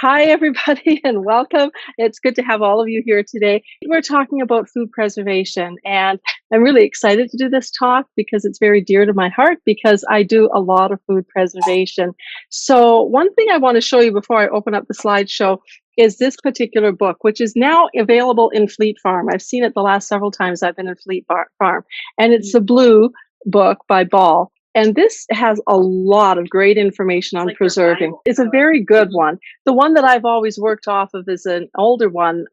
Hi, everybody, and welcome. It's good to have all of you here today. We're talking about food preservation, and I'm really excited to do this talk because it's very dear to my heart because I do a lot of food preservation. So, one thing I want to show you before I open up the slideshow is this particular book, which is now available in Fleet Farm. I've seen it the last several times I've been in Farm, and it's the blue book by Ball. And this has a lot of great information on preserving. It's a very good one. The one that I've always worked off of is an older one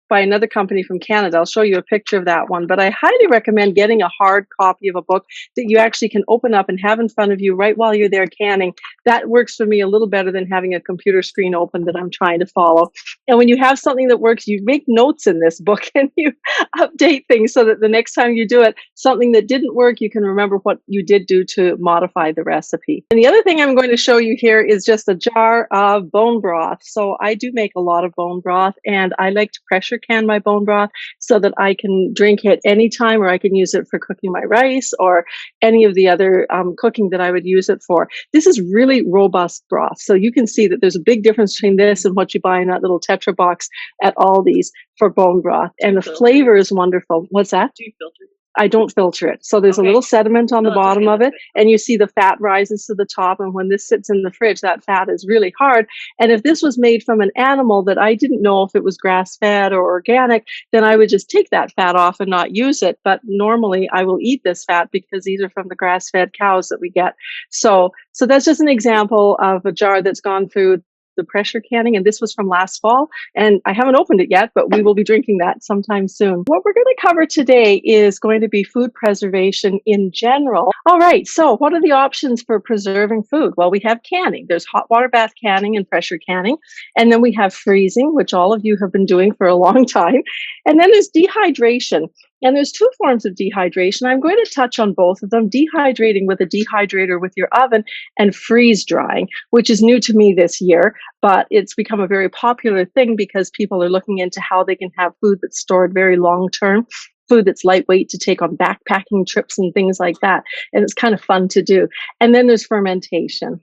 by another company from Canada. I'll show you a picture of that one, but I highly recommend getting a hard copy of a book that you actually can open up and have in front of you right while you're there canning. That works for me a little better than having a computer screen open that I'm trying to follow. And when you have something that works, you make notes in this book and you update things so that the next time you do it, something that didn't work, you can remember what you did do to modify the recipe. And the other thing I'm going to show you here is just a jar of bone broth. So I do make a lot of bone broth, and I like to pressure can my bone broth so that I can drink it anytime, or I can use it for cooking my rice or any of the other cooking that I would use it for. This is really robust broth. So you can see that there's a big difference between this and what you buy in that little Tetra box at Aldi's for bone broth. And the flavor is wonderful. What's that? Do you filter it? I don't filter it. So there's a little sediment on the bottom of it, and you see the fat rises to the top. And when this sits in the fridge, that fat is really hard. And if this was made from an animal that I didn't know if it was grass-fed or organic, then I would just take that fat off and not use it. But normally I will eat this fat because these are from the grass-fed cows that we get. So that's just an example of a jar that's gone through the pressure canning, and this was from last fall, and I haven't opened it yet, but we will be drinking that sometime soon. What we're going to cover today is going to be food preservation in general. All right, so what are the options for preserving food? Well, we have canning. There's hot water bath canning and pressure canning, and then we have freezing, which all of you have been doing for a long time, and then there's dehydration. And there's two forms of dehydration. I'm going to touch on both of them: dehydrating with a dehydrator with your oven, and freeze drying, which is new to me this year, but it's become a very popular thing because people are looking into how they can have food that's stored very long term, food that's lightweight to take on backpacking trips and things like that. And it's kind of fun to do. And then there's fermentation.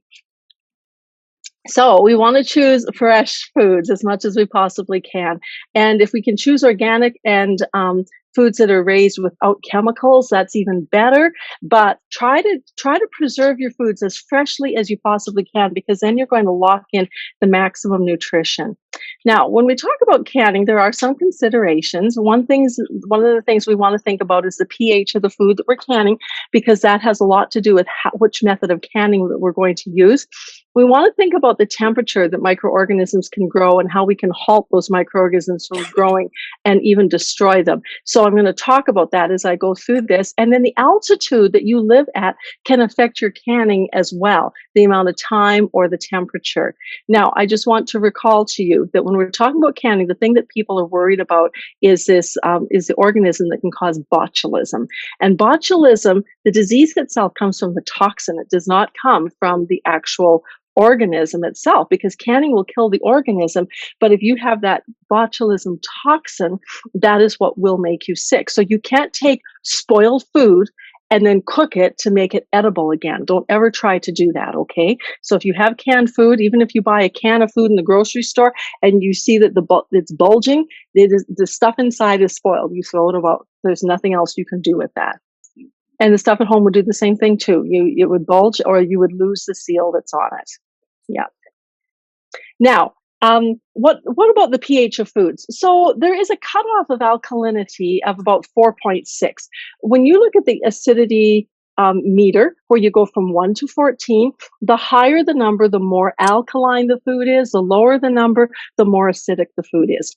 So we want to choose fresh foods as much as we possibly can. And if we can choose organic and foods that are raised without chemicals, that's even better. But try to preserve your foods as freshly as you possibly can, because then you're going to lock in the maximum nutrition. Now, when we talk about canning, there are some considerations. One of the things we want to think about is the pH of the food that we're canning, because that has a lot to do with which method of canning that we're going to use. We want to think about the temperature that microorganisms can grow and how we can halt those microorganisms from growing and even destroy them. So I'm going to talk about that as I go through this. And then the altitude that you live at can affect your canning as well, the amount of time or the temperature. Now, I just want to recall to you that when we're talking about canning, the thing that people are worried about is this is the organism that can cause botulism. And botulism, the disease itself, comes from the toxin. It does not come from the actual organism itself, because canning will kill the organism. But if you have that botulism toxin, that is what will make you sick. So you can't take spoiled food and then cook it to make it edible again. Don't ever try to do that, okay? So if you have canned food, even if you buy a can of food in the grocery store and you see that it's bulging, the stuff inside is spoiled. You throw it out. There's nothing else you can do with that. And the stuff at home would do the same thing too. It would bulge, or you would lose the seal that's on it. Yeah. Now, what about the pH of foods? So there is a cutoff of alkalinity of about 4.6. When you look at the acidity meter, where you go from 1 to 14, the higher the number, the more alkaline the food is. The lower the number, the more acidic the food is.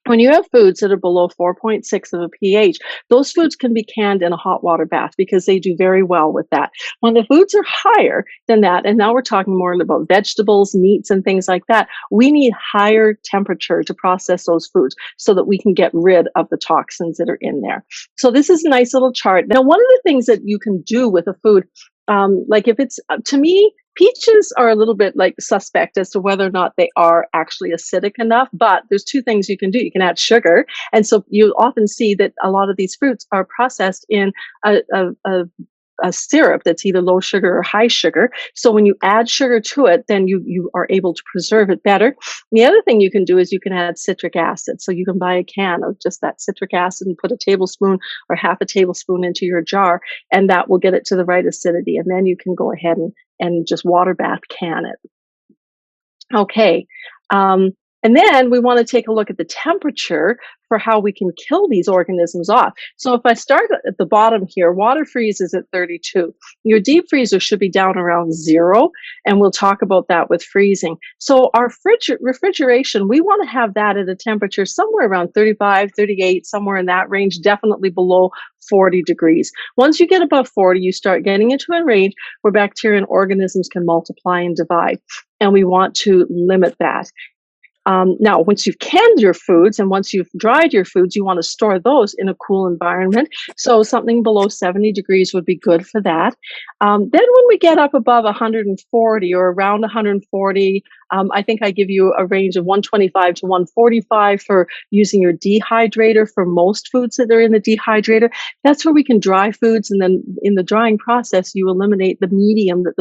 When you have foods that are below 4.6 of a pH, those foods can be canned in a hot water bath because they do very well with that. When the foods are higher than that, and now we're talking more about vegetables, meats, and things like that, we need higher temperature to process those foods so that we can get rid of the toxins that are in there. So this is a nice little chart. Now, one of the things that you can do with a food, like if it's, to me, peaches are a little bit like suspect as to whether or not they are actually acidic enough, but there's two things you can do. You can add sugar. And so you often see that a lot of these fruits are processed in a a syrup that's either low sugar or high sugar. So when you add sugar to it, then you are able to preserve it better. The other thing you can do is you can add citric acid. So you can buy a can of just that citric acid and put a tablespoon or half a tablespoon into your jar, and that will get it to the right acidity. And then you can go ahead and just water bath can it. Okay. Um, and then we want to take a look at the temperature for how we can kill these organisms off. So if I start at the bottom here, water freezes at 32. Your deep freezer should be down around 0, and we'll talk about that with freezing. So our refrigeration, we want to have that at a temperature somewhere around 35, 38, somewhere in that range, definitely below 40 degrees. Once you get above 40, you start getting into a range where bacteria and organisms can multiply and divide, and we want to limit that. Now, once you've canned your foods and once you've dried your foods, you want to store those in a cool environment. So something below 70 degrees would be good for that. Then when we get up above 140 or around 140, I think I give you a range of 125 to 145 for using your dehydrator for most foods that are in the dehydrator. That's where we can dry foods, and then in the drying process, you eliminate the medium that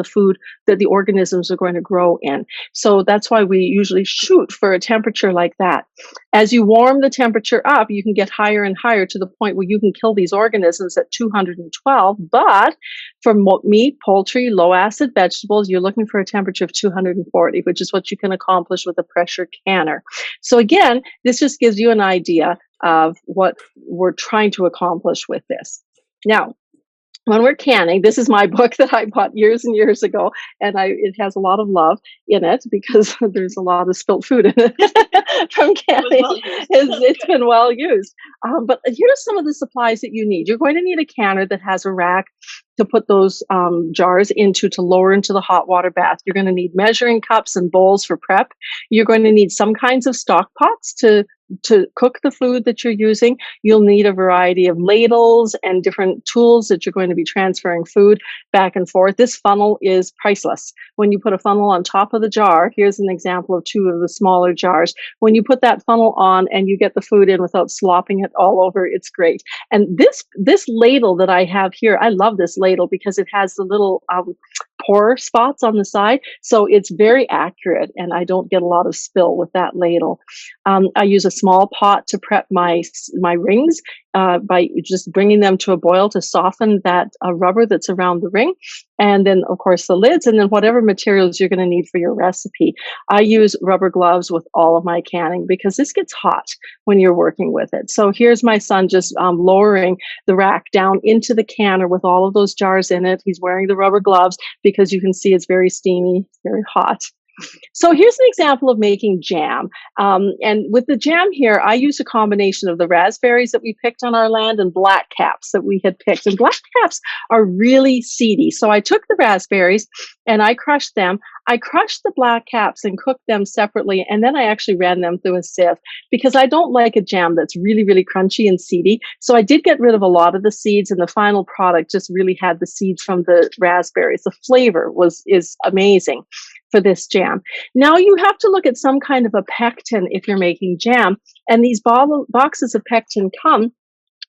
the organisms are going to grow in. So that's why we usually shoot for a temperature like that. As you warm the temperature up, you can get higher and higher to the point where you can kill these organisms at 212. But for meat, poultry, low acid vegetables, you're looking for a temperature of 240, which is what you can accomplish with a pressure canner. So again, this just gives you an idea of what we're trying to accomplish with this. Now, when we're canning, this is my book that I bought years and years ago, and it has a lot of love in it because there's a lot of spilt food in it from canning. It's been well used. But here's some of the supplies that you need. You're going to need a canner that has a rack to put those jars into to lower into the hot water bath. You're going to need measuring cups and bowls for prep. You're going to need some kinds of stock pots to cook the food that you're using. You'll need a variety of ladles and different tools that you're going to be transferring food back and forth. This funnel is priceless. When you put a funnel on top of the jar, here's an example of 2 of the smaller jars. When you put that funnel on and you get the food in without slopping it all over, it's great. And this ladle that I have here, I love this ladle because it has the little pour spots on the side. So it's very accurate, and I don't get a lot of spill with that ladle. I use a small pot to prep my rings by just bringing them to a boil to soften that rubber that's around the ring. And then, of course, the lids, and then whatever materials you're going to need for your recipe. I use rubber gloves with all of my canning because this gets hot when you're working with it. So here's my son just lowering the rack down into the canner with all of those jars in it. He's wearing the rubber gloves because you can see it's very steamy, very hot. So here's an example of making jam. And with the jam here, I use a combination of the raspberries that we picked on our land and black caps that we had picked. And black caps are really seedy. So I took the raspberries and I crushed them. I crushed the black caps and cooked them separately. And then I actually ran them through a sieve because I don't like a jam that's really, really crunchy and seedy. So I did get rid of a lot of the seeds, and the final product just really had the seeds from the raspberries. The flavor is amazing for this jam. Now you have to look at some kind of a pectin if you're making jam, and these boxes of pectin come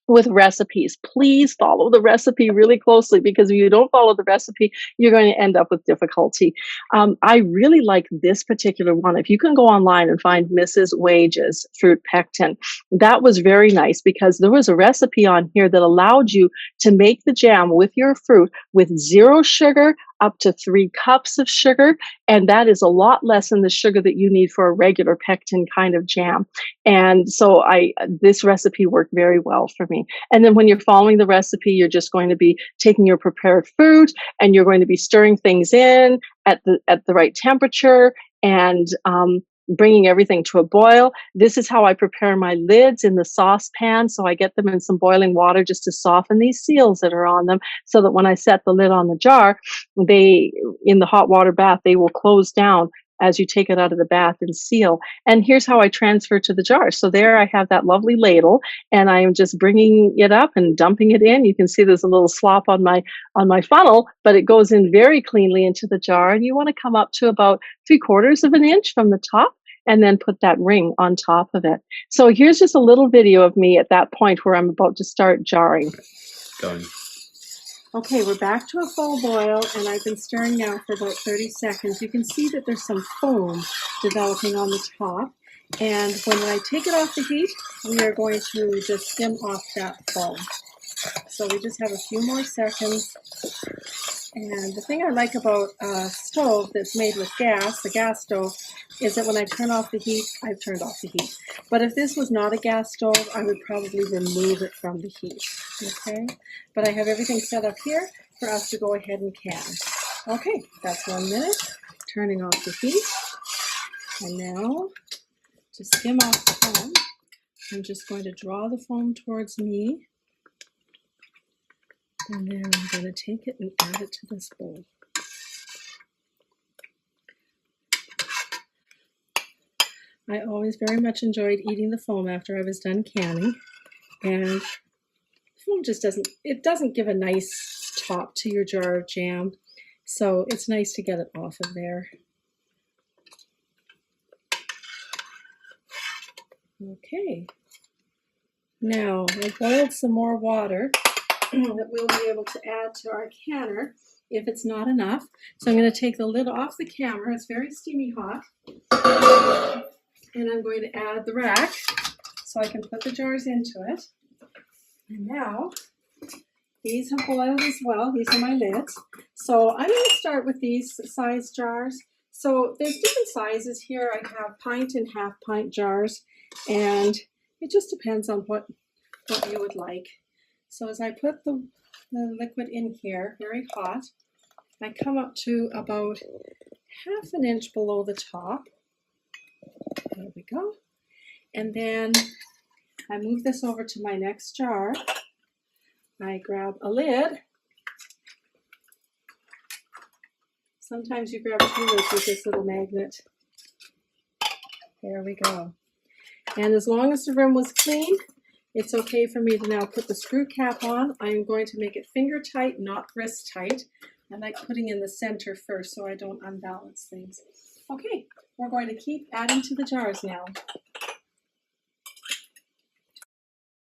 with recipes. Please follow the recipe really closely, because if you don't follow the recipe, you're going to end up with difficulty. I really like this particular one. If you can go online and find Mrs. Wage's fruit pectin, that was very nice because there was a recipe on here that allowed you to make the jam with your fruit with 0 sugar, up to 3 cups of sugar, and that is a lot less than the sugar that you need for a regular pectin kind of jam. And so this recipe worked very well for me. And then when you're following the recipe, you're just going to be taking your prepared food and you're going to be stirring things in at the right temperature and bringing everything to a boil. This is how I prepare my lids in the saucepan. So I get them in some boiling water just to soften these seals that are on them, so that when I set the lid on the jar, in the hot water bath, they will close down as you take it out of the bath and seal. And here's how I transfer to the jar. So there I have that lovely ladle, and I am just bringing it up and dumping it in. You can see there's a little slop on my funnel, but it goes in very cleanly into the jar. And you want to come up to about 3/4 of an inch from the top, and then put that ring on top of it. So here's just a little video of me at that point where I'm about to start jarring. Going. Okay, we're back to a full boil, and I've been stirring now for about 30 seconds. You can see that there's some foam developing on the top, and when I take it off the heat, we are going to just skim off that foam. So we just have a few more seconds. And the thing I like about a stove that's made with gas, the gas stove, is that when I turn off the heat, I've turned off the heat. But if this was not a gas stove, I would probably remove it from the heat, okay? But I have everything set up here for us to go ahead and can. Okay, that's 1 minute. Turning off the heat. And now, to skim off the foam, I'm just going to draw the foam towards me. And then I'm going to take it and add it to this bowl. I always very much enjoyed eating the foam after I was done canning. And the foam just doesn't give a nice top to your jar of jam. So it's nice to get it off of there. Okay. Now, I boiled some more water that we'll be able to add to our canner if it's not enough. So I'm going to take the lid off the camera. It's very steamy hot. And I'm going to add the rack so I can put the jars into it. And now, these have boiled as well. These are my lids. So I'm going to start with these size jars. So there's different sizes here. I have pint and half pint jars. And it just depends on what you would like. So as I put the liquid in here, very hot, I come up to about half an inch below the top. There we go. And then I move this over to my next jar. I grab a lid. Sometimes you grab two lids with this little magnet. There we go. And as long as the rim was clean, it's okay for me to now put the screw cap on. I'm going to make it finger tight, not wrist tight. I like putting in the center first so I don't unbalance things. Okay, we're going to keep adding to the jars now.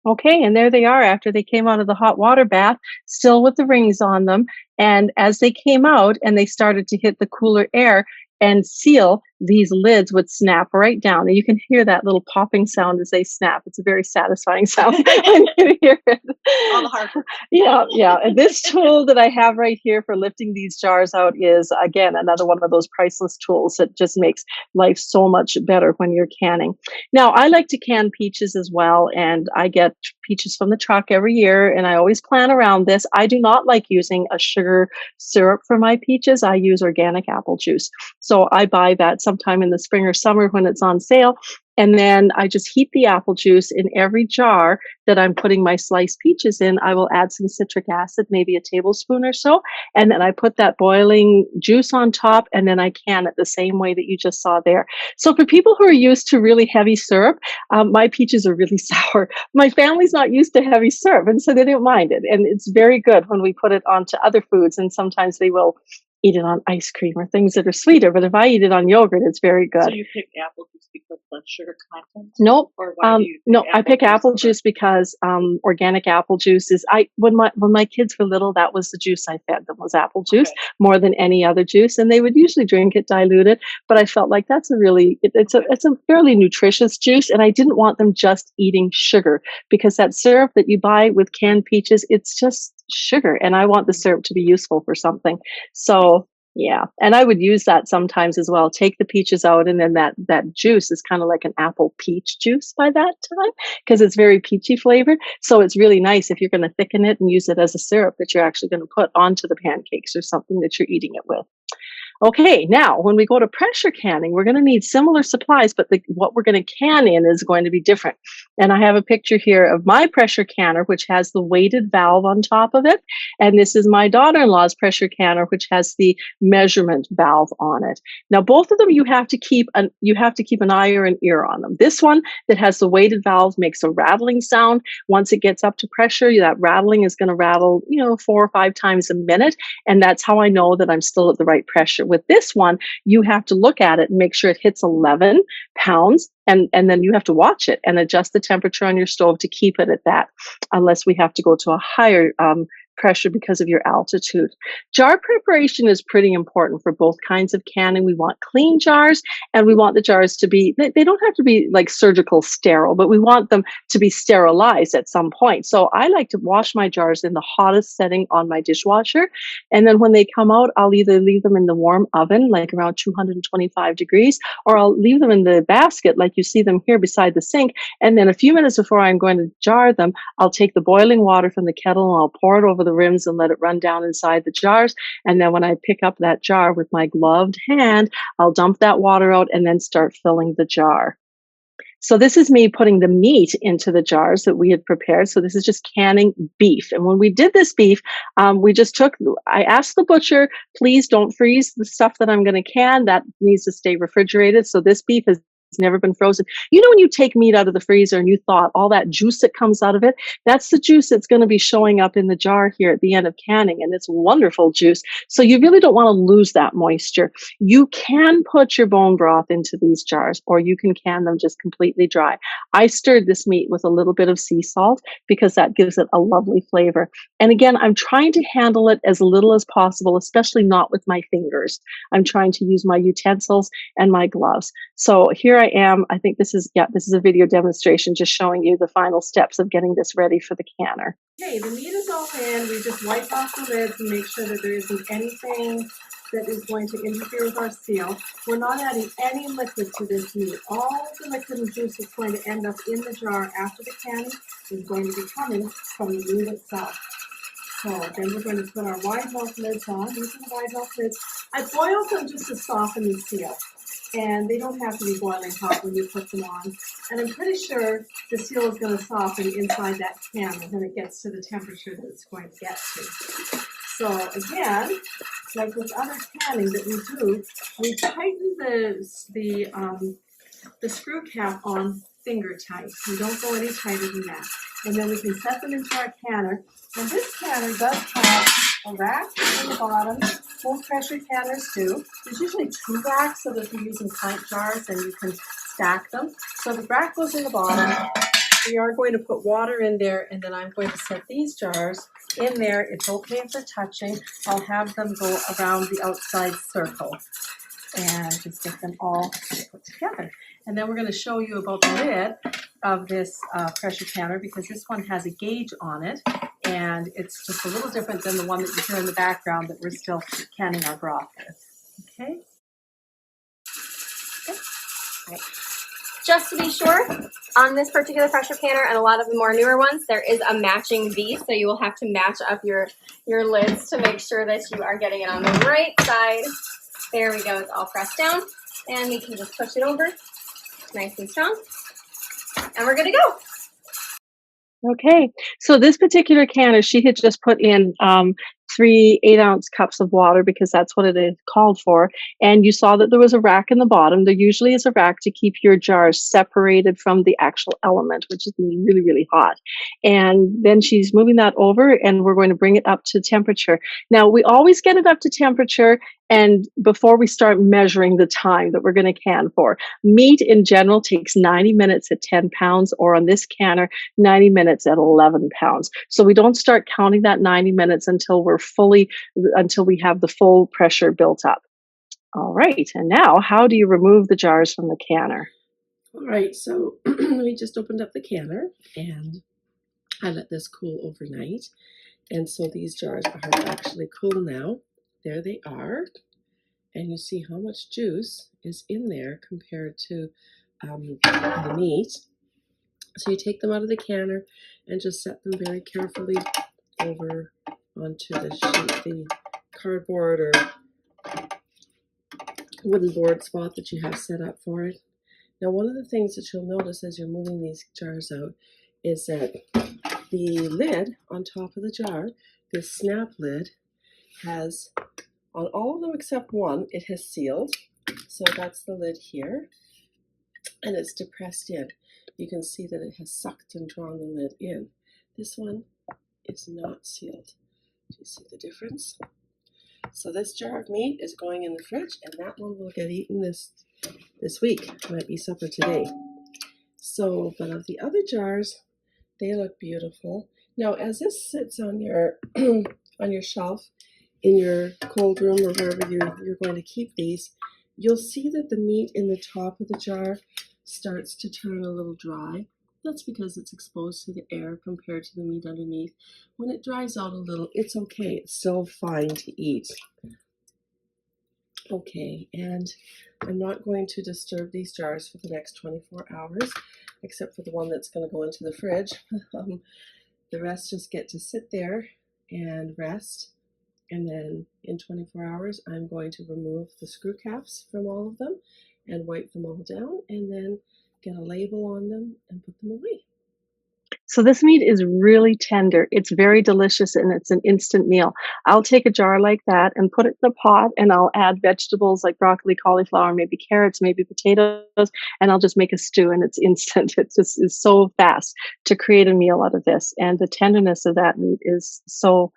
Okay, and there they are after they came out of the hot water bath, still with the rings on them. And as they came out and they started to hit the cooler air and seal, these lids would snap right down. And you can hear that little popping sound as they snap. It's a very satisfying sound when you hear it. All the hard work. Yeah, yeah. And this tool that I have right here for lifting these jars out is, again, another one of those priceless tools that just makes life so much better when you're canning. Now, I like to can peaches as well, and I get peaches from the truck every year, and I always plan around this. I do not like using a sugar syrup for my peaches. I use organic apple juice. So I buy that sometime in the spring or summer when it's on sale. And then I just heat the apple juice in every jar that I'm putting my sliced peaches in. I will add some citric acid, maybe a tablespoon or so. And then I put that boiling juice on top, and then I can it the same way that you just saw there. So for people who are used to really heavy syrup, my peaches are really sour. My family's not used to heavy syrup, and so they don't mind it. And it's very good when we put it onto other foods, and sometimes they will eat it on ice cream or things that are sweeter. But if I eat it on yogurt, it's very good. So you pick apple juice because of the sugar content? Nope. Or why do you No, I pick apple juice? juice because organic apple juice is. When my kids were little, that was the juice I fed them, was apple juice, more than any other juice, and they would usually drink it diluted. But I felt like that's it's a fairly nutritious juice, and I didn't want them just eating sugar, because that syrup that you buy with canned peaches, it's just sugar, and I want the syrup to be useful for something. So yeah, and I would use that sometimes as well. Take the peaches out, and then that juice is kind of like an apple peach juice by that time, because it's very peachy flavored. So it's really nice if you're going to thicken it and use it as a syrup that you're actually going to put onto the pancakes or something that you're eating it with. Okay, now when we go to pressure canning, we're going to need similar supplies, but what we're going to can in is going to be different. And I have a picture here of my pressure canner, which has the weighted valve on top of it. And this is my daughter-in-law's pressure canner, which has the measurement valve on it. Now, both of them, you have to keep an eye or an ear on them. This one that has the weighted valve makes a rattling sound. Once it gets up to pressure, that rattling is going to rattle, 4 or 5 times a minute. And that's how I know that I'm still at the right pressure. With this one, you have to look at it and make sure it hits 11 pounds. And then you have to watch it and adjust the temperature on your stove to keep it at that, unless we have to go to a higher pressure because of your altitude. Jar preparation is pretty important for both kinds of canning. We want clean jars, and we want the jars to be, they don't have to be like surgical sterile, but we want them to be sterilized at some point. So I like to wash my jars in the hottest setting on my dishwasher. And then when they come out, I'll either leave them in the warm oven, like around 225 degrees, or I'll leave them in the basket, like you see them here beside the sink. And then a few minutes before I'm going to jar them, I'll take the boiling water from the kettle and I'll pour it over the rims and let it run down inside the jars. And then when I pick up that jar with my gloved hand, I'll dump that water out and then start filling the jar. So this is me putting the meat into the jars that we had prepared. So this is just canning beef. And when we did this beef, I asked the butcher, please don't freeze the stuff that I'm going to can. That needs to stay refrigerated. So this beef has never been frozen. You know, when you take meat out of the freezer and you thought all that juice that comes out of it, that's the juice that's going to be showing up in the jar here at the end of canning. And it's wonderful juice. So you really don't want to lose that moisture. You can put your bone broth into these jars, or you can can them just completely dry. I stirred this meat with a little bit of sea salt because that gives it a lovely flavor. And again, I'm trying to handle it as little as possible, especially not with my fingers. I'm trying to use my utensils and my gloves. So here I am. I think this is a video demonstration just showing you the final steps of getting this ready for the canner. Okay, the meat is all in. We just wipe off the lid to make sure that there isn't anything that is going to interfere with our seal. We're not adding any liquid to this meat. All the liquid and juice that's going to end up in the jar after the canning is going to be coming from the meat itself. So then we're going to put our wide mouth lids on. These are the wide mouth lids. I boiled them just to soften the seal. And they don't have to be boiling hot when you put them on. And I'm pretty sure the seal is going to soften inside that can when it gets to the temperature that it's going to get to. So again, like with other canning that we do, we tighten the screw cap on finger tight. We don't go any tighter than that. And then we can set them into our canner. And this canner does have a rack in the bottom. Most pressure canners do. There's usually two racks so that if you're using pint jars and you can stack them. So the rack goes in the bottom. We are going to put water in there, and then I'm going to set these jars in there. It's okay if they're touching. I'll have them go around the outside circle and just get them all put together. And then we're going to show you about the lid of this pressure canner, because this one has a gauge on it, and it's just a little different than the one that you hear in the background that we're still canning our broth with. Okay? Okay. All right. Just to be sure, on this particular pressure canner and a lot of the more newer ones, there is a matching V, so you will have to match up your lids to make sure that you are getting it on the right side. There we go, it's all pressed down, and we can just push it over, nice and strong, and we're good to go. Okay, so this particular canner, she had just put in 3 8-ounce cups of water because that's what it is called for. And you saw that there was a rack in the bottom. There usually is a rack to keep your jars separated from the actual element, which is really, really hot. And then she's moving that over, and we're going to bring it up to temperature. Now, we always get it up to temperature and before we start measuring the time that we're going to can for. Meat in general takes 90 minutes at 10 pounds, or on this canner, 90 minutes at 11 pounds. So we don't start counting that 90 minutes until we have the full pressure built up. All right, and now how do you remove the jars from the canner? All right, so we just opened up the canner and I let this cool overnight. And so these jars are actually cool now. There they are. And you see how much juice is in there compared to the meat. So you take them out of the canner and just set them very carefully over onto the cardboard or wooden board spot that you have set up for it. Now, one of the things that you'll notice as you're moving these jars out is that the lid on top of the jar, this snap lid, has, on all of them except one, it has sealed. So that's the lid here, and it's depressed in. You can see that it has sucked and drawn the lid in. This one is not sealed. Do you see the difference? So this jar of meat is going in the fridge, and that one will get eaten this week. Might be supper today. So, but of the other jars, they look beautiful. Now, as this sits on your on your shelf in your cold room or wherever you're going to keep these, you'll see that the meat in the top of the jar starts to turn a little dry. That's because it's exposed to the air compared to the meat underneath. When it dries out a little, it's okay. It's still fine to eat. Okay, and I'm not going to disturb these jars for the next 24 hours, except for the one that's going to go into the fridge. The rest just get to sit there and rest. And then in 24 hours, I'm going to remove the screw caps from all of them and wipe them all down and then get a label on them and put them away. So this meat is really tender. It's very delicious and it's an instant meal. I'll take a jar like that and put it in a pot and I'll add vegetables like broccoli, cauliflower, maybe carrots, maybe potatoes, and I'll just make a stew and it's instant. It's just is so fast to create a meal out of this. And the tenderness of that meat is so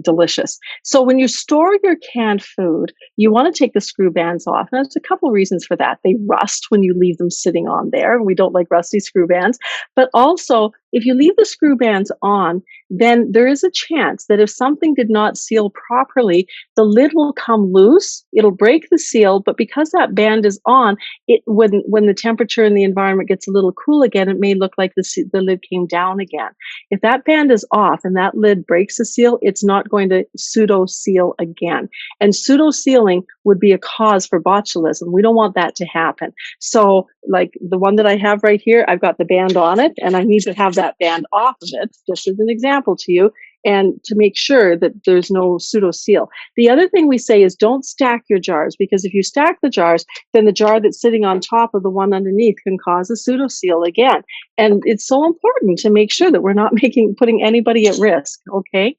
delicious. So when you store your canned food, you want to take the screw bands off. And there's a couple reasons for that. They rust when you leave them sitting on there. We don't like rusty screw bands. But also, if you leave the screw bands on, then there is a chance that if something did not seal properly, the lid will come loose. It'll break the seal, but because that band is on, when the temperature in the environment gets a little cool again, it may look like the lid came down again. If that band is off and that lid breaks the seal, it's not going to pseudo seal again. And pseudo sealing would be a cause for botulism. We don't want that to happen. So like the one that I have right here, I've got the band on it and I need to have that band off of it, just as an example to you, and to make sure that there's no pseudo seal. The other thing we say is don't stack your jars, because if you stack the jars, then the jar that's sitting on top of the one underneath can cause a pseudo seal again. And it's so important to make sure that we're not putting anybody at risk. Okay.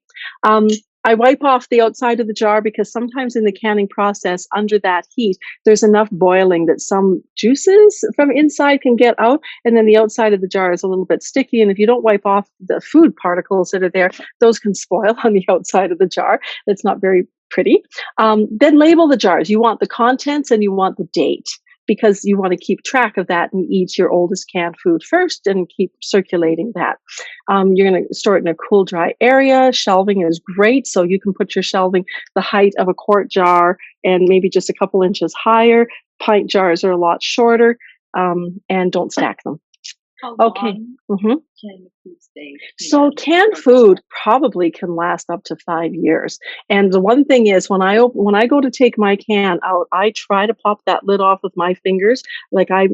I wipe off the outside of the jar because sometimes in the canning process, under that heat, there's enough boiling that some juices from inside can get out, and then the outside of the jar is a little bit sticky. And if you don't wipe off the food particles that are there, those can spoil on the outside of the jar. It's not very pretty. Then label the jars. You want the contents and you want the date, because you want to keep track of that and eat your oldest canned food first and keep circulating that. You're going to store it in a cool, dry area. Shelving is great. So you can put your shelving the height of a quart jar and maybe just a couple inches higher. Pint jars are a lot shorter, and don't stack them. How Okay. long Mhm. can the food stay? So canned food probably can last up to 5 years. And the one thing is, when I go to take my can out, I try to pop that lid off with my fingers. Like I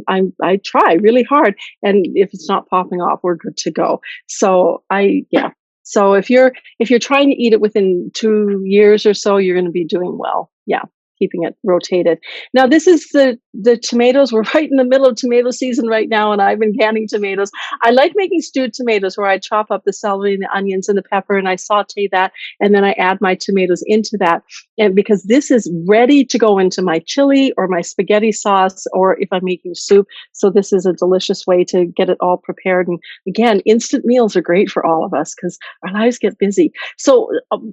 try really hard, and if it's not popping off, we're good to go. So yeah. So if you're trying to eat it within 2 years or so, you're going to be doing well. Yeah. Keeping it rotated. Now, this is the tomatoes. We're right in the middle of tomato season right now, and I've been canning tomatoes. I like making stewed tomatoes where I chop up the celery and the onions and the pepper and I saute that, and then I add my tomatoes into that. And because this is ready to go into my chili or my spaghetti sauce, or if I'm making soup. So this is a delicious way to get it all prepared. And again, instant meals are great for all of us because our lives get busy. So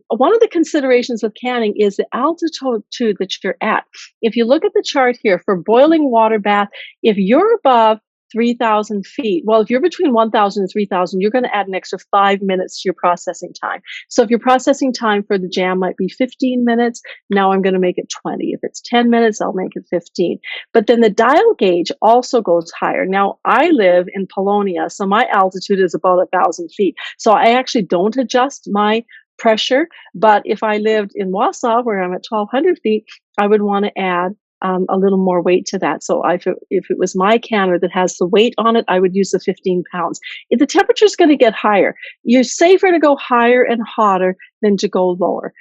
one of the considerations with canning is the altitude that you're at. If you look at the chart here for boiling water bath, if you're above 3,000 feet, well, if you're between 1,000 and 3,000, you're going to add an extra 5 minutes to your processing time. So if your processing time for the jam might be 15 minutes, now I'm going to make it 20. If it's 10 minutes, I'll make it 15. But then the dial gauge also goes higher. Now, I live in Polonia, so my altitude is about 1,000 feet. So I actually don't adjust my pressure. But if I lived in Wausau, where I'm at 1,200 feet, I would want to add a little more weight to that. So if it was my canner that has the weight on it, I would use the 15 pounds. If the temperature is going to get higher, you're safer to go higher and hotter than to go lower.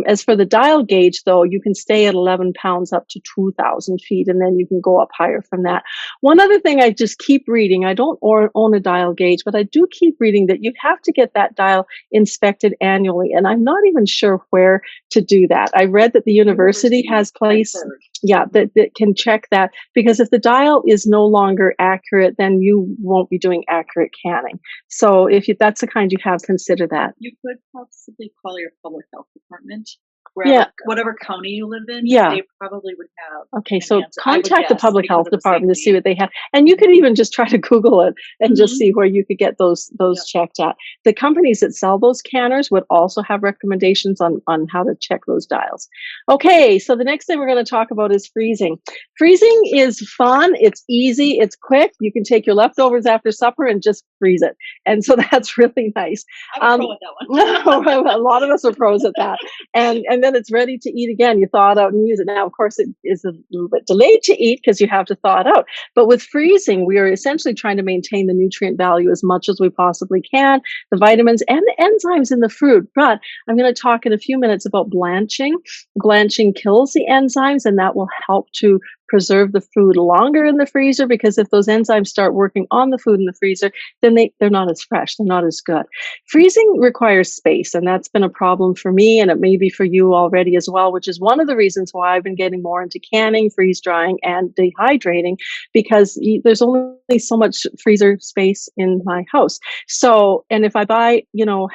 As for the dial gauge, though, you can stay at 11 pounds up to 2,000 feet, and then you can go up higher from that. One other thing I just keep reading, I don't own a dial gauge, but I do keep reading that you have to get that dial inspected annually, and I'm not even sure where to do that. I read that the university has places, yeah, that can check that, because if the dial is no longer accurate, then you won't be doing accurate canning. So if that's the kind you have, consider that. You could possibly call your public health department whatever county you live in, Yeah. they probably would have Okay, an so answer, I would contact the guess, public because health of the department to see safety. what they have. And you could even just try to Google it and just Mhm. see where you could get those Yep. checked at. The companies that sell those canners would also have recommendations on how to check those dials. Okay, so the next thing we're going to talk about is freezing. Freezing is fun, it's easy, it's quick. You can take your leftovers after supper and just freeze it. And so that's really nice. I'm a pro at that one. A lot of us are pros at that. And then it's ready to eat again. You thaw it out and use it. Now, of course, it is a little bit delayed to eat because you have to thaw it out. But with freezing, we are essentially trying to maintain the nutrient value as much as we possibly can, the vitamins and the enzymes in the food. But I'm going to talk in a few minutes about blanching. Blanching kills the enzymes, and that will help to preserve the food longer in the freezer, because if those enzymes start working on the food in the freezer, then they're not as fresh, they're not as good. Freezing requires space, and that's been a problem for me, and it may be for you already as well, which is one of the reasons why I've been getting more into canning, freeze drying, and dehydrating, because there's only so much freezer space in my house. So, and if I buy,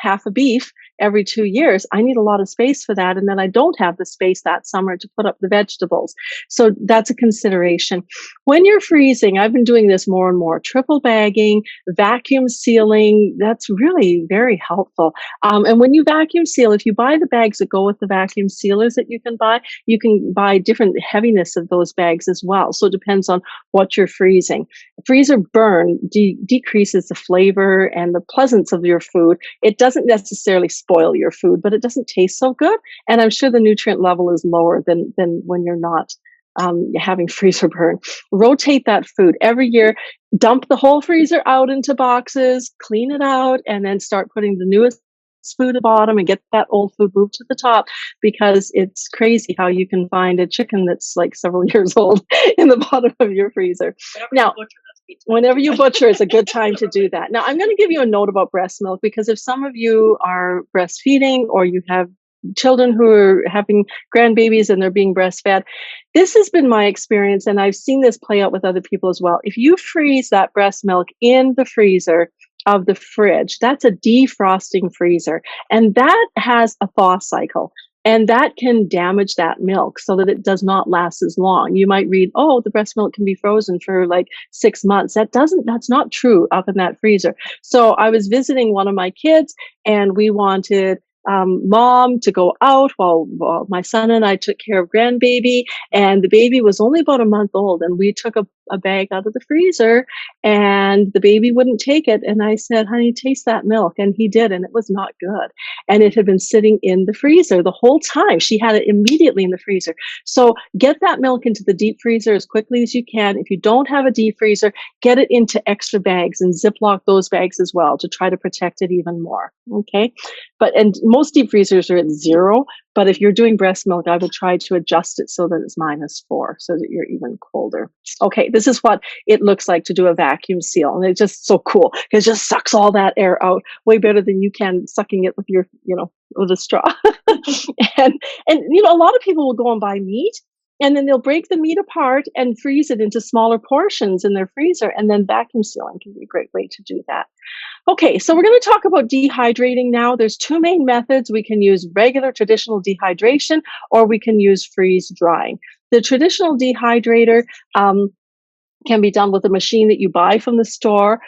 half a beef every 2 years, I need a lot of space for that. And then I don't have the space that summer to put up the vegetables. So that's a consideration. When you're freezing, I've been doing this more and more, triple bagging, vacuum sealing. That's really very helpful. And when you vacuum seal, if you buy the bags that go with the vacuum sealers that you can buy different heaviness of those bags as well. So it depends on what you're freezing. Freezer burn decreases the flavor and the pleasance of your food. It doesn't necessarily spoil your food, but it doesn't taste so good. And I'm sure the nutrient level is lower than when you're not having freezer burn. Rotate that food every year. Dump the whole freezer out into boxes, clean it out, and then start putting the newest food at the bottom and get that old food moved to the top, because it's crazy how you can find a chicken that's like several years old in the bottom of your freezer. Now, whenever you butcher, it's a good time to do that. Now, I'm going to give you a note about breast milk, because if some of you are breastfeeding or you have children who are having grandbabies and they're being breastfed, this has been my experience, and I've seen this play out with other people as well. If you freeze that breast milk in the freezer of the fridge, that's a defrosting freezer, and that has a thaw cycle. And that can damage that milk so that it does not last as long. You might read, oh, the breast milk can be frozen for like 6 months. That's not true up in that freezer. So I was visiting one of my kids, and we wanted mom to go out while my son and I took care of grandbaby, and the baby was only about a month old, and we took a bag out of the freezer, and the baby wouldn't take it. And I said, honey, taste that milk. And he did, and it was not good. And it had been sitting in the freezer the whole time. She had it immediately in the freezer. So get that milk into the deep freezer as quickly as you can. If you don't have a deep freezer, get it into extra bags and Ziploc those bags as well to try to protect it even more. Okay. And most deep freezers are at 0. But if you're doing breast milk, I would try to adjust it so that it's -4, so that you're even colder. Okay, this is what it looks like to do a vacuum seal. And it's just so cool, because it just sucks all that air out way better than you can sucking it with your, with a straw. and a lot of people will go and buy meat, and then they'll break the meat apart and freeze it into smaller portions in their freezer. And then vacuum sealing can be a great way to do that. Okay, so we're going to talk about dehydrating now. There's 2 main methods. We can use regular traditional dehydration, or we can use freeze drying. The traditional dehydrator can be done with a machine that you buy from the store.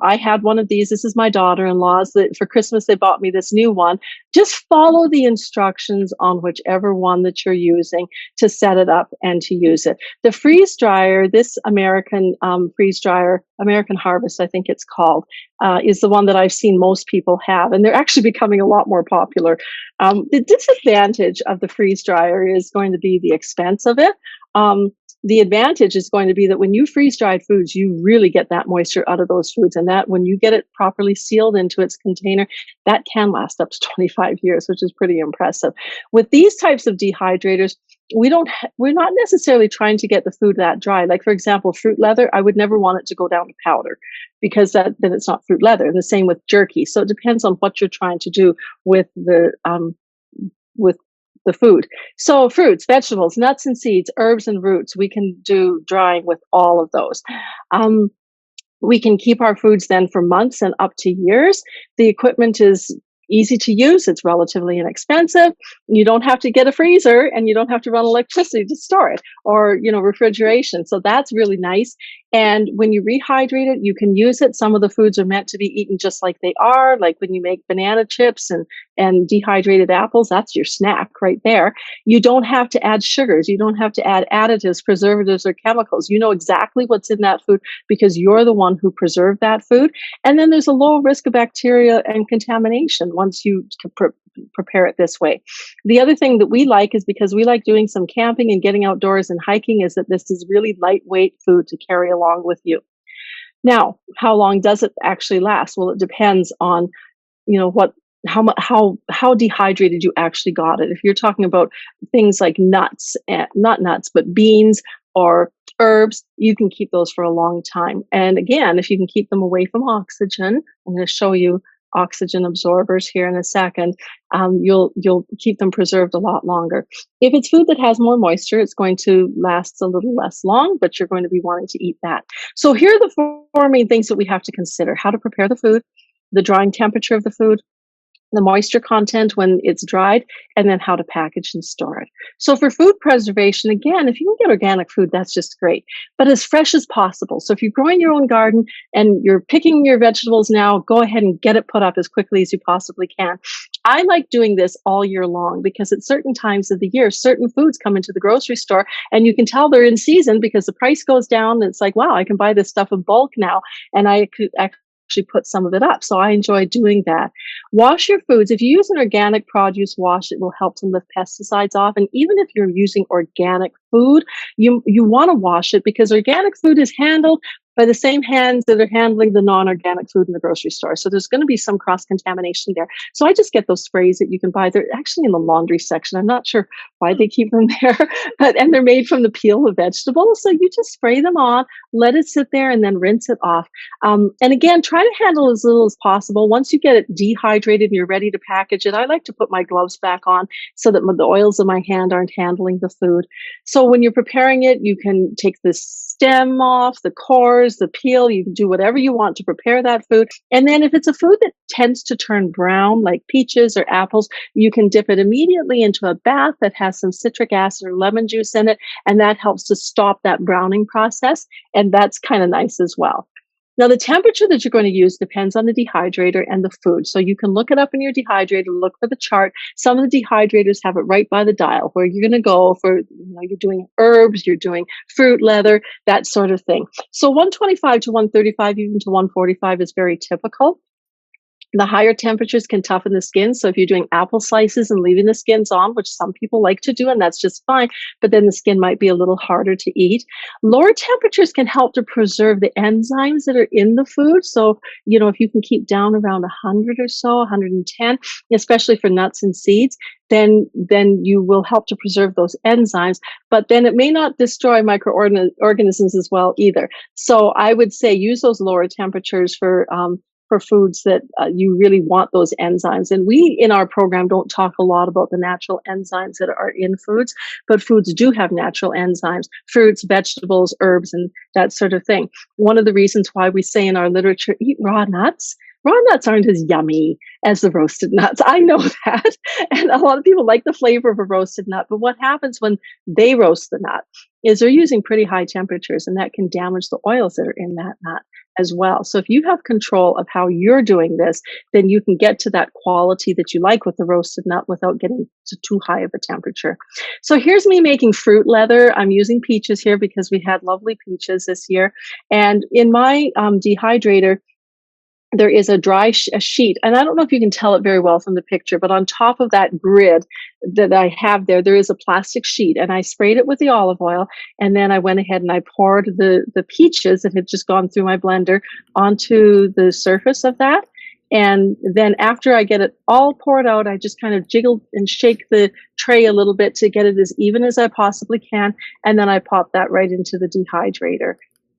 I had one of these. This is my daughter-in-law's. That for Christmas they bought me this new one. Just follow the instructions on whichever one that you're using to set it up and to use it. The freeze dryer, this American freeze dryer, American Harvest, I think it's called, is the one that I've seen most people have, and they're actually becoming a lot more popular. The disadvantage of the freeze dryer is going to be the expense of it. The advantage is going to be that when you freeze dried foods, you really get that moisture out of those foods. And that when you get it properly sealed into its container, that can last up to 25 years, which is pretty impressive. With these types of dehydrators, we're not necessarily trying to get the food that dry. Like, for example, fruit leather, I would never want it to go down to powder, because then it's not fruit leather. And the same with jerky. So it depends on what you're trying to do with the food. So fruits, vegetables, nuts and seeds, herbs and roots, we can do drying with all of those. We can keep our foods then for months and up to years. The equipment is easy to use. It's relatively inexpensive. You don't have to get a freezer, and you don't have to run electricity to store it, or, refrigeration. So that's really nice. And when you rehydrate it, you can use it. Some of the foods are meant to be eaten just like they are, like when you make banana chips and dehydrated apples, that's your snack right there. You don't have to add sugars. You don't have to add additives, preservatives, or chemicals. You know exactly what's in that food because you're the one who preserved that food. And then there's a low risk of bacteria and contamination once you prepare it this way. The other thing that we like is because we like doing some camping and getting outdoors and hiking is that this is really lightweight food to carry along with you. Now, how long does it actually last? Well, it depends on, what how dehydrated you actually got it. If you're talking about things like nuts, not nuts, but beans or herbs, you can keep those for a long time. And again, if you can keep them away from oxygen, I'm going to show you oxygen absorbers here in a second. You'll keep them preserved a lot longer. If it's food that has more moisture, it's going to last a little less long, but you're going to be wanting to eat that. So here are the four main things that we have to consider: how to prepare the food, the drying temperature of the food, the moisture content when it's dried, and then how to package and store it. So for food preservation, again, if you can get organic food, that's just great, but as fresh as possible. So if you're growing your own garden and you're picking your vegetables now, go ahead and get it put up as quickly as you possibly can. I like doing this all year long because at certain times of the year, certain foods come into the grocery store and you can tell they're in season because the price goes down. And it's like, wow, I can buy this stuff in bulk now. And I could actually put some of it up. So I enjoy doing that. Wash your foods. If you use an organic produce wash, it will help to lift pesticides off. And even if you're using organic food, you want to wash it because organic food is handled by the same hands that are handling the non-organic food in the grocery store. So there's going to be some cross-contamination there. So I just get those sprays that you can buy. They're actually in the laundry section. I'm not sure why they keep them there, and they're made from the peel of vegetables. So you just spray them on, let it sit there, and then rinse it off. And again, try to handle as little as possible. Once you get it dehydrated and you're ready to package it, I like to put my gloves back on so that the oils of my hand aren't handling the food. So when you're preparing it, you can take the stem off, the cores, the peel. You can do whatever you want to prepare that food. And then if it's a food that tends to turn brown, like peaches or apples, you can dip it immediately into a bath that has some citric acid or lemon juice in it. And that helps to stop that browning process. And that's kind of nice as well. Now, the temperature that you're going to use depends on the dehydrator and the food. So you can look it up in your dehydrator, look for the chart. Some of the dehydrators have it right by the dial where you're going to go for, you're doing herbs, you're doing fruit leather, that sort of thing. So 125 to 135, even to 145 is very typical. The higher temperatures can toughen the skin. So if you're doing apple slices and leaving the skins on, which some people like to do, and that's just fine, but then the skin might be a little harder to eat. Lower temperatures can help to preserve the enzymes that are in the food. So, if you can keep down around 100 or so, 110, especially for nuts and seeds, then you will help to preserve those enzymes, but then it may not destroy microorganisms as well either. So I would say use those lower temperatures for foods that you really want those enzymes. And we, in our program, don't talk a lot about the natural enzymes that are in foods, but foods do have natural enzymes, fruits, vegetables, herbs, and that sort of thing. One of the reasons why we say in our literature, eat raw nuts. Raw nuts aren't as yummy as the roasted nuts. I know that. And a lot of people like the flavor of a roasted nut. But what happens when they roast the nut is they're using pretty high temperatures, and that can damage the oils that are in that nut as well. So if you have control of how you're doing this, then you can get to that quality that you like with the roasted nut without getting to too high of a temperature. So here's me making fruit leather. I'm using peaches here because we had lovely peaches this year. And in my dehydrator, there is a dry sheet, and I don't know if you can tell it very well from the picture, but on top of that grid that I have there is a plastic sheet, and I sprayed it with the olive oil, and then I went ahead and I poured the peaches that had just gone through my blender onto the surface of that. And then after I get it all poured out, I just kind of jiggle and shake the tray a little bit to get it as even as I possibly can, and then I pop that right into the dehydrator.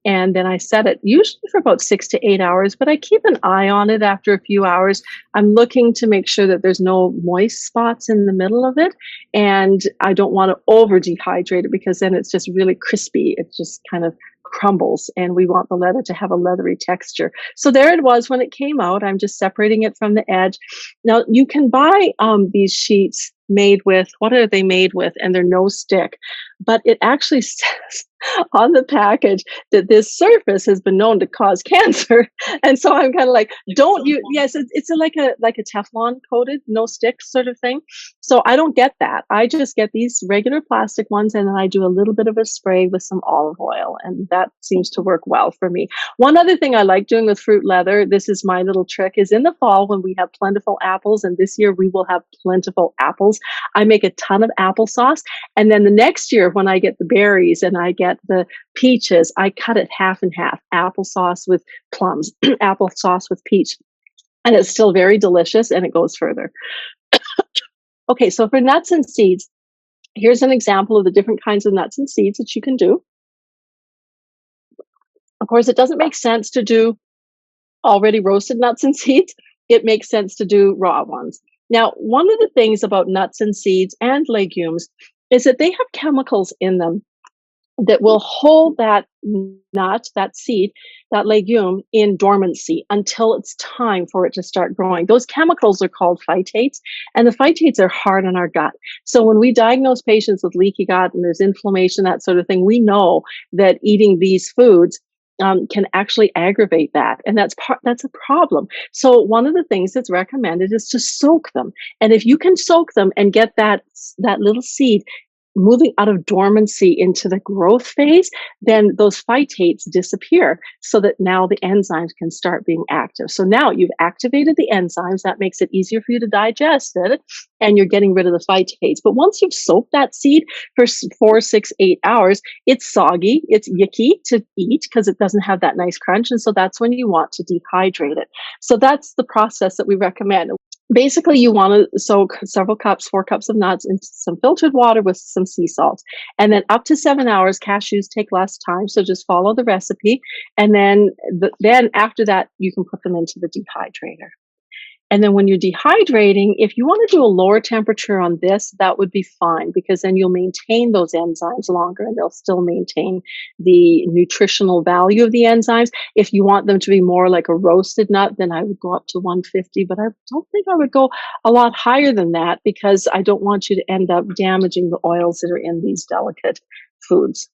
And then I set it usually for about 6 to 8 hours, but I keep an eye on it after a few hours. I'm looking to make sure that there's no moist spots in the middle of it. And I don't want to over dehydrate it because then it's just really crispy. It just kind of crumbles, and we want the leather to have a leathery texture. So there it was when it came out. I'm just separating it from the edge. Now you can buy these sheets made with, what are they made with? And they're no stick, but it actually says on the package that this surface has been known to cause cancer. And so I'm kind of like, don't you? Yes, it's like a Teflon coated, no stick sort of thing. So I don't get that. I just get these regular plastic ones, and then I do a little bit of a spray with some olive oil, and that seems to work well for me. One other thing I like doing with fruit leather, this is my little trick, is in the fall when we have plentiful apples, and this year we will have plentiful apples, I make a ton of applesauce. And then the next year when I get the berries and I get the peaches, I cut it half and half, applesauce with plums, applesauce with peach. And it's still very delicious, and it goes further. Okay, so for nuts and seeds, here's an example of the different kinds of nuts and seeds that you can do. Of course, it doesn't make sense to do already roasted nuts and seeds. It makes sense to do raw ones. Now, one of the things about nuts and seeds and legumes is that they have chemicals in them that will hold that nut, that seed, that legume in dormancy until it's time for it to start growing. Those chemicals are called phytates, and the phytates are hard on our gut. So when we diagnose patients with leaky gut and there's inflammation, that sort of thing, we know that eating these foods can actually aggravate that, and that's a problem. So one of the things that's recommended is to soak them, and if you can soak them and get that little seed moving out of dormancy into the growth phase, then those phytates disappear so that now the enzymes can start being active. So now you've activated the enzymes. That makes it easier for you to digest it, and you're getting rid of the phytates. But once you've soaked that seed for 4, 6, 8 hours, it's soggy, it's yucky to eat because it doesn't have that nice crunch. And so that's when you want to dehydrate it. So that's the process that we recommend. Basically, you want to soak several cups, 4 cups of nuts into some filtered water with some sea salt. And then up to 7 hours, cashews take less time. So just follow the recipe. And then after that, you can put them into the dehydrator. And then when you're dehydrating, if you want to do a lower temperature on this, that would be fine, because then you'll maintain those enzymes longer and they'll still maintain the nutritional value of the enzymes. If you want them to be more like a roasted nut, then I would go up to 150, but I don't think I would go a lot higher than that, because I don't want you to end up damaging the oils that are in these delicate foods.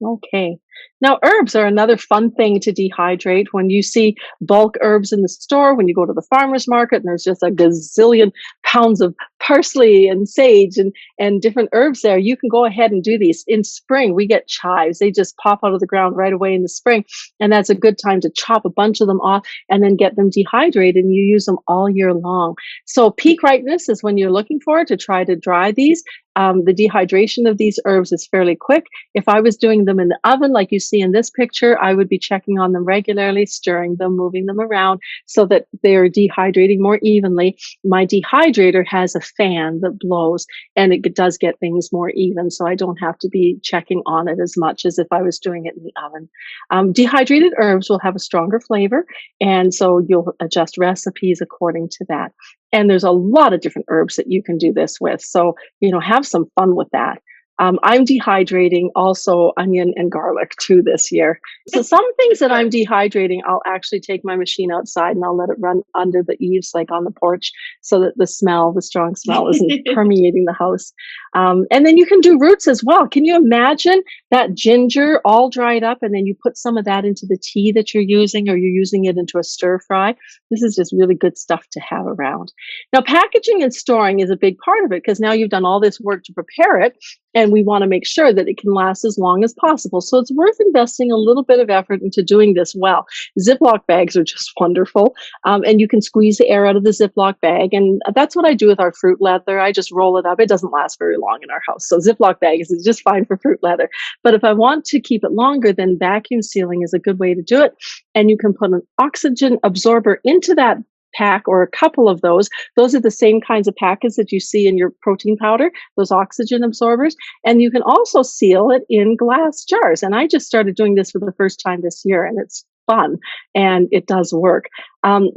Okay. Now, herbs are another fun thing to dehydrate. When you see bulk herbs in the store, when you go to the farmer's market and there's just a gazillion pounds of parsley and sage and different herbs there, you can go ahead and do these. In spring, we get chives. They just pop out of the ground right away in the spring. And that's a good time to chop a bunch of them off and then get them dehydrated, and you use them all year long. So peak ripeness is when you're looking for it to try to dry these. The dehydration of these herbs is fairly quick. If I was doing them in the oven, like you see in this picture, I would be checking on them regularly, stirring them, moving them around so that they're dehydrating more evenly. My dehydrator has a fan that blows, and it does get things more even, so I don't have to be checking on it as much as if I was doing it in the oven. Dehydrated herbs will have a stronger flavor, and so you'll adjust recipes according to that. And there's a lot of different herbs that you can do this with. So, have some fun with that. I'm dehydrating also onion and garlic too this year. So some things that I'm dehydrating, I'll actually take my machine outside and I'll let it run under the eaves, like on the porch, so that the strong smell isn't permeating the house. And then you can do roots as well. Can you imagine that ginger all dried up, and then you put some of that into the tea that you're using, or you're using it into a stir fry? This is just really good stuff to have around. Now, packaging and storing is a big part of it, because now you've done all this work to prepare it, and we want to make sure that it can last as long as possible. So it's worth investing a little bit of effort into doing this well. Ziploc bags are just wonderful, and you can squeeze the air out of the Ziploc bag, and that's what I do with our fruit leather. I just roll it up. It doesn't last very long in our house, so Ziploc bags is just fine for fruit leather. But if I want to keep it longer, then vacuum sealing is a good way to do it, and you can put an oxygen absorber into that pack, or a couple of those. Those are the same kinds of packets that you see in your protein powder, those oxygen absorbers. And you can also seal it in glass jars. And I just started doing this for the first time this year, and it's fun, and it does work.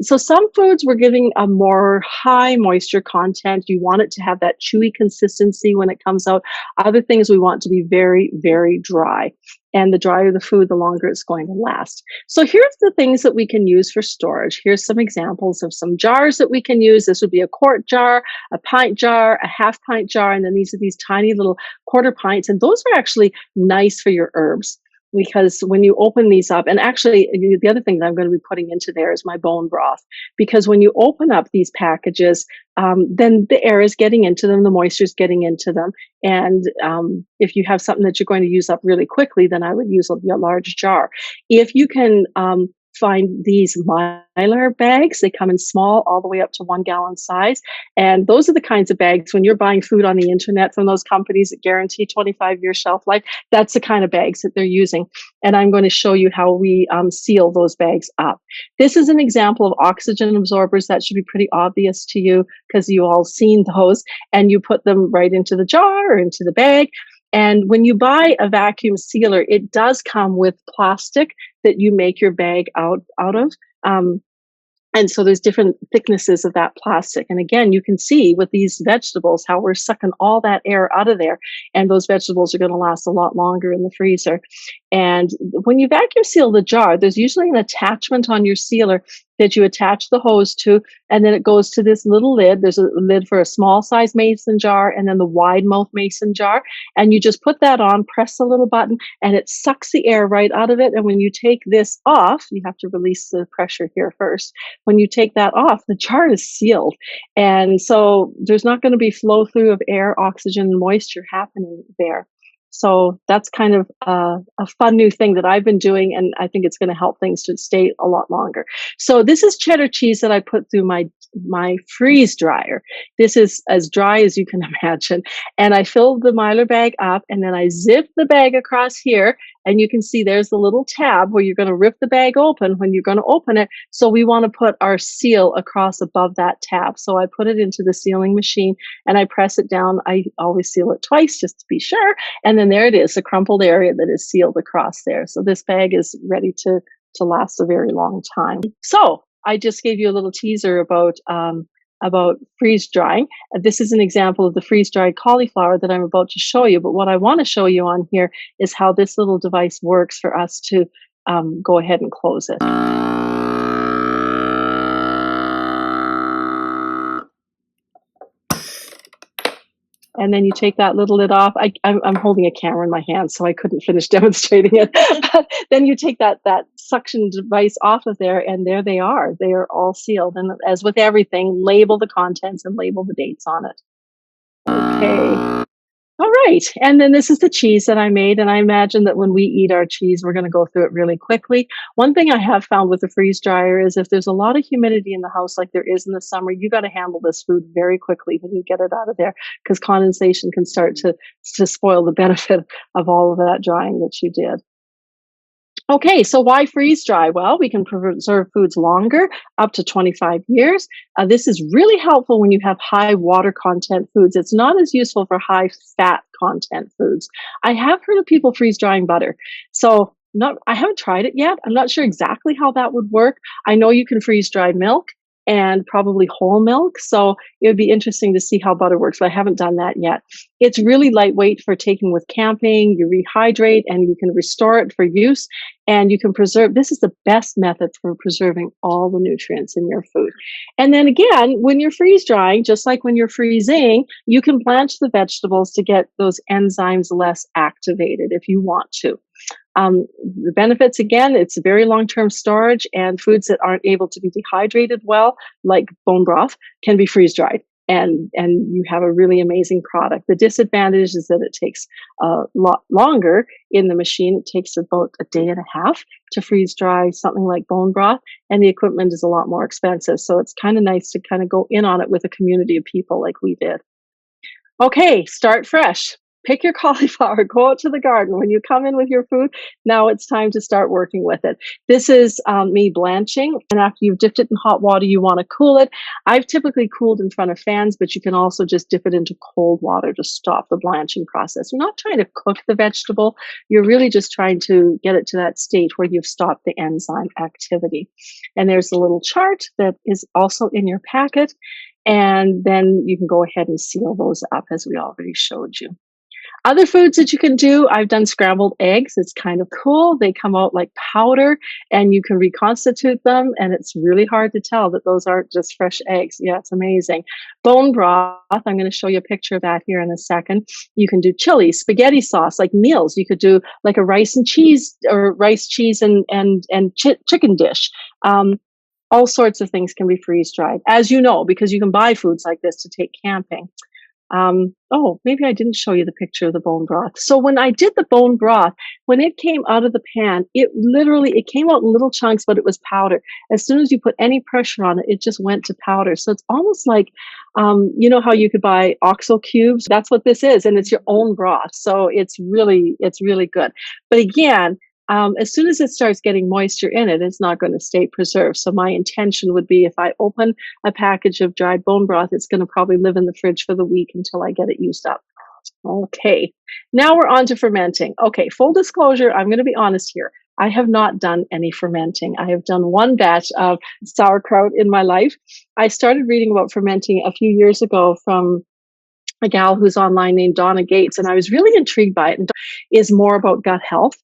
So some foods we're giving a more high moisture content. You want it to have that chewy consistency when it comes out. Other things we want to be very, very dry. And the drier the food, the longer it's going to last. So here's the things that we can use for storage. Here's some examples of some jars that we can use. This would be a quart jar, a pint jar, a half pint jar, and then these are these tiny little quarter pints. And those are actually nice for your herbs, because when you open these up, and actually the other thing that I'm going to be putting into there is my bone broth, because when you open up these packages, then the air is getting into them, the moisture is getting into them. And if you have something that you're going to use up really quickly, then I would use a large jar. If you can find these Mylar bags, they come in small all the way up to 1 gallon size. And those are the kinds of bags when you're buying food on the internet from those companies that guarantee 25-year shelf life, that's the kind of bags that they're using. And I'm going to show you how we seal those bags up. This is an example of oxygen absorbers. That should be pretty obvious to you because you all seen those, and you put them right into the jar or into the bag. And when you buy a vacuum sealer, it does come with plastic that you make your bag out of. And so there's different thicknesses of that plastic. And again, you can see with these vegetables how we're sucking all that air out of there. And those vegetables are going to last a lot longer in the freezer. And when you vacuum seal the jar, there's usually an attachment on your sealer that you attach the hose to, and then it goes to this little lid. There's a lid for a small size mason jar and then the wide mouth mason jar. And you just put that on, press the little button, and it sucks the air right out of it. And when you take this off, you have to release the pressure here first. When you take that off, the jar is sealed. And so there's not going to be flow through of air, oxygen, and moisture happening there. So that's kind of a fun new thing that I've been doing, and I think it's going to help things to stay a lot longer. So this is cheddar cheese that I put through my freeze dryer. This is as dry as you can imagine. And I filled the Mylar bag up, and then I zipped the bag across here, and you can see there's the little tab where you're going to rip the bag open when you're going to open it. So we want to put our seal across above that tab. So I put it into the sealing machine and I press it down. I always seal it twice just to be sure. And then there it is, the crumpled area that is sealed across there. So this bag is ready to last a very long time. So I just gave you a little teaser about freeze drying. This is an example of the freeze dried cauliflower that I'm about to show you. But what I want to show you on here is how this little device works for us to go ahead and close it. And then you take that little lid off. I'm holding a camera in my hand, so I couldn't finish demonstrating it. But then you take that suction device off of there, and there they are. They are all sealed. And as with everything, label the contents and label the dates on it. Okay. All right. And then this is the cheese that I made. And I imagine that when we eat our cheese, we're going to go through it really quickly. One thing I have found with the freeze dryer is if there's a lot of humidity in the house, like there is in the summer, you got to handle this food very quickly when you get it out of there, because condensation can start to spoil the benefit of all of that drying that you did. Okay, so why freeze dry? Well, we can preserve foods longer, up to 25 years. This is really helpful when you have high water content foods. It's not as useful for high fat content foods. I have heard of people freeze drying butter. So I haven't tried it yet. I'm not sure exactly how that would work. I know you can freeze dry milk and probably whole milk. So it would be interesting to see how butter works, but I haven't done that yet. It's really lightweight for taking with camping. You rehydrate and you can restore it for use, and you can preserve. This is the best method for preserving all the nutrients in your food. And then again, when you're freeze drying, just like when you're freezing, you can blanch the vegetables to get those enzymes less activated if you want to. The benefits, again, it's very long-term storage, and foods that aren't able to be dehydrated well, like bone broth, can be freeze-dried, and you have a really amazing product. The disadvantage is that it takes a lot longer in the machine. It takes about a day and a half to freeze-dry something like bone broth, and the equipment is a lot more expensive. So it's kind of nice to kind of go in on it with a community of people like we did. Okay, start fresh. pick your cauliflower, go out to the garden. When you come in with your food, now it's time to start working with it. This is me blanching, and after you've dipped it in hot water, you want to cool it. I've typically cooled in front of fans, but you can also just dip it into cold water to stop the blanching process. You're not trying to cook the vegetable. You're really just trying to get it to that state where you've stopped the enzyme activity. And there's a little chart that is also in your packet. And then you can go ahead and seal those up as we already showed you. Other foods that you can do, I've done scrambled eggs. It's kind of cool. They come out like powder and you can reconstitute them. And it's really hard to tell that those aren't just fresh eggs. Yeah, it's amazing. Bone broth, I'm going to show you a picture of that here in a second. You can do chili, spaghetti sauce, like meals. You could do like a rice and cheese or rice, cheese, and chicken dish. All sorts of things can be freeze dried, as you know, because you can buy foods like this to take camping. Oh, maybe I didn't show you the picture of the bone broth. So when I did the bone broth, when it came out of the pan, it came out in little chunks, but it was powder. As soon as you put any pressure on it, it just went to powder. So it's almost like, you know how you could buy OXO cubes? That's what this is. And it's your own broth. So it's really good. But again, as soon as it starts getting moisture in it, it's not going to stay preserved. So my intention would be if I open a package of dried bone broth, it's going to probably live in the fridge for the week until I get it used up. Okay, now we're on to fermenting. Okay, full disclosure, I'm going to be honest here. I have not done any fermenting. I have done one batch of sauerkraut in my life. I started reading about fermenting a few years ago from a gal who's online named Donna Gates, and I was really intrigued by it. And is more about gut health.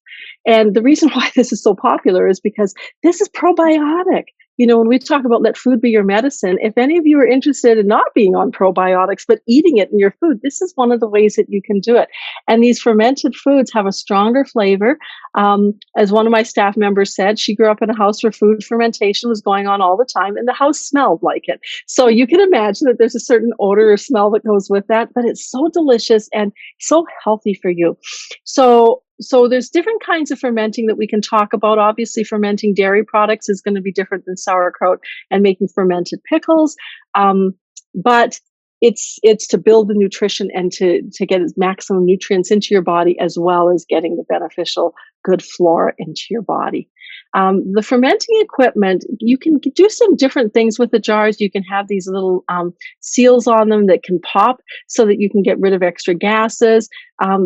And the reason why this is so popular is because this is probiotic. You know, when we talk about let food be your medicine, if any of you are interested in not being on probiotics, but eating it in your food, this is one of the ways that you can do it. And these fermented foods have a stronger flavor. As one of my staff members said, she grew up in a house where food fermentation was going on all the time, and the house smelled like it. So you can imagine that there's a certain odor or smell that goes with that, but it's so delicious and so healthy for you. So there's different kinds of fermenting that we can talk about. Obviously, fermenting dairy products is going to be different than sauerkraut and making fermented pickles. But it's to build the nutrition and to get maximum nutrients into your body, as well as getting the beneficial good flora into your body. The fermenting equipment, you can do some different things with the jars. You can have these little seals on them that can pop so that you can get rid of extra gases.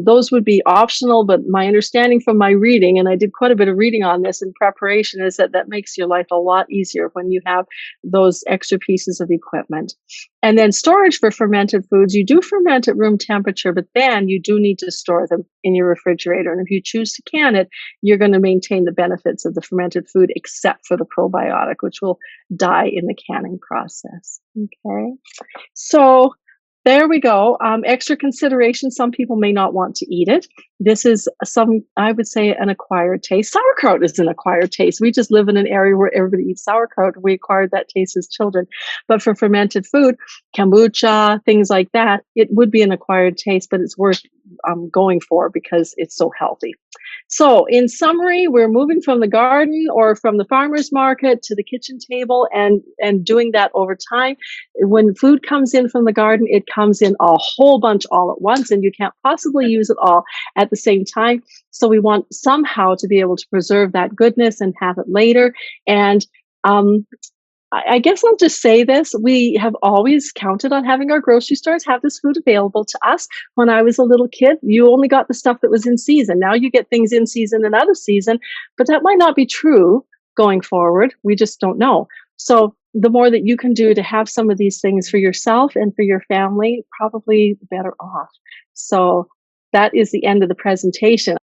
Those would be optional, but my understanding from my reading, and I did quite a bit of reading on this in preparation, is that makes your life a lot easier when you have those extra pieces of equipment. And then storage for fermented foods, you do ferment at room temperature, but then you do need to store them in your refrigerator. And if you choose to can it, you're going to maintain the benefits of the fermented food, except for the probiotic, which will die in the canning process. Okay. So there we go. Extra consideration. Some people may not want to eat it. This is I would say, an acquired taste. Sauerkraut is an acquired taste. We just live in an area where everybody eats sauerkraut. We acquired that taste as children. But for fermented food, kombucha, things like that, it would be an acquired taste, but it's worth going for because it's so healthy. So in summary, we're moving from the garden or from the farmer's market to the kitchen table and doing that over time. When food comes in from the garden, it comes in a whole bunch all at once, and you can't possibly use it all at the same time. So we want somehow to be able to preserve that goodness and have it later. And I guess I'll just say this. We have always counted on having our grocery stores have this food available to us. When I was a little kid, you only got the stuff that was in season. Now you get things in season and out of season, but that might not be true going forward. We just don't know. So the more that you can do to have some of these things for yourself and for your family, probably better off. So that is the end of the presentation.